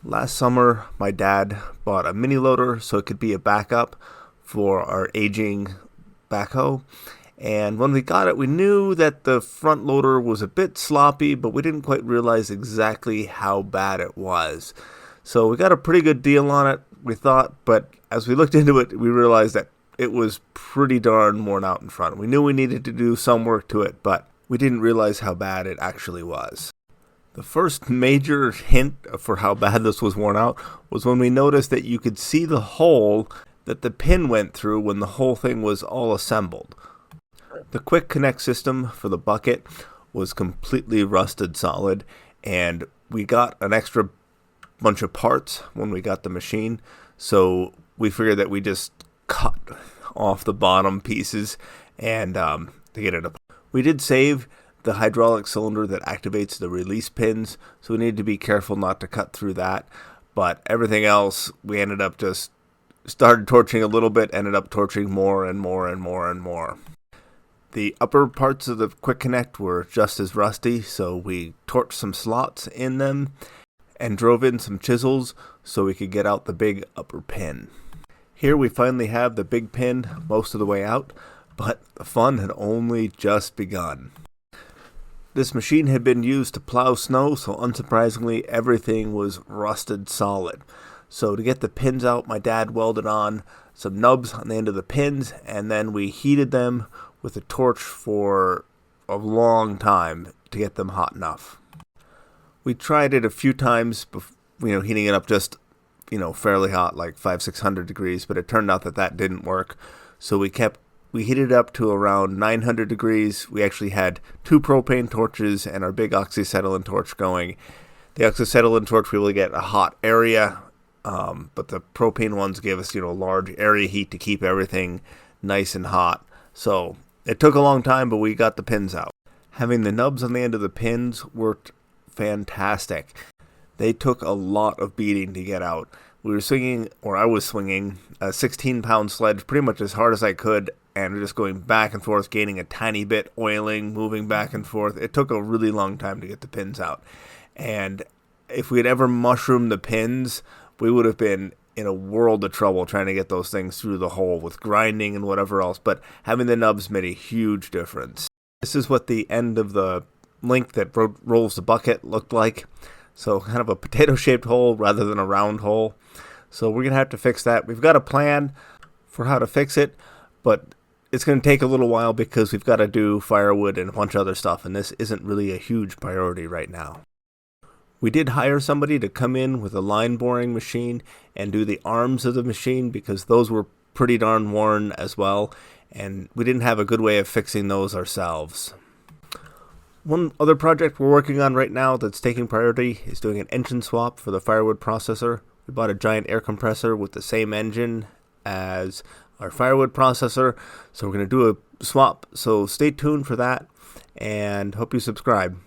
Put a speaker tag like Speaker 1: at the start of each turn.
Speaker 1: Last summer, my dad bought a mini loader so it could be a backup for our aging backhoe. And when we got it, we knew that the front loader was a bit sloppy, but we didn't quite realize exactly how bad it was. So we got a pretty good deal on it, we thought, but as we looked into it, we realized that it was pretty darn worn out in front. We knew we needed to do some work to it, but we didn't realize how bad it actually was. The first major hint for how bad this was worn out was when we noticed that you could see the hole that the pin went through when the whole thing was all assembled. The quick connect system for the bucket was completely rusted solid, and we got an extra bunch of parts when we got the machine, so we figured that we just cut off the bottom pieces and to get it up. We did save the hydraulic cylinder that activates the release pins, so we need to be careful not to cut through that. But everything else, we ended up just started torching a little bit, ended up torching more and more and more and more. The upper parts of the quick connect were just as rusty, so we torched some slots in them and drove in some chisels so we could get out the big upper pin. Here we finally have the big pin most of the way out, but the fun had only just begun. This machine had been used to plow snow, so unsurprisingly, everything was rusted solid. So to get the pins out, my dad welded on some nubs on the end of the pins, and then we heated them with a torch for a long time to get them hot enough. We tried it a few times, heating it up just, fairly hot, like 500-600 degrees, but it turned out that didn't work. So we heated it up to around 900 degrees. We actually had 2 propane torches and our big oxyacetylene torch going. The oxyacetylene torch, we will get a hot area, but the propane ones gave us, large area heat to keep everything nice and hot. So it took a long time, but we got the pins out. Having the nubs on the end of the pins worked fantastic. They took a lot of beating to get out. I was swinging a 16-pound sledge pretty much as hard as I could, and just going back and forth, gaining a tiny bit, oiling, moving back and forth. It took a really long time to get the pins out. And if we had ever mushroomed the pins, we would have been in a world of trouble trying to get those things through the hole with grinding and whatever else. But having the nubs made a huge difference. This is what the end of the link that rolls the bucket looked like. So kind of a potato-shaped hole rather than a round hole. So we're going to have to fix that. We've got a plan for how to fix it, but it's going to take a little while because we've got to do firewood and a bunch of other stuff, and this isn't really a huge priority right now. We did hire somebody to come in with a line boring machine and do the arms of the machine because those were pretty darn worn as well, and we didn't have a good way of fixing those ourselves. One other project we're working on right now that's taking priority is doing an engine swap for the firewood processor. We bought a giant air compressor with the same engine as our firewood processor, so we're going to do a swap. So stay tuned for that, and hope you subscribe.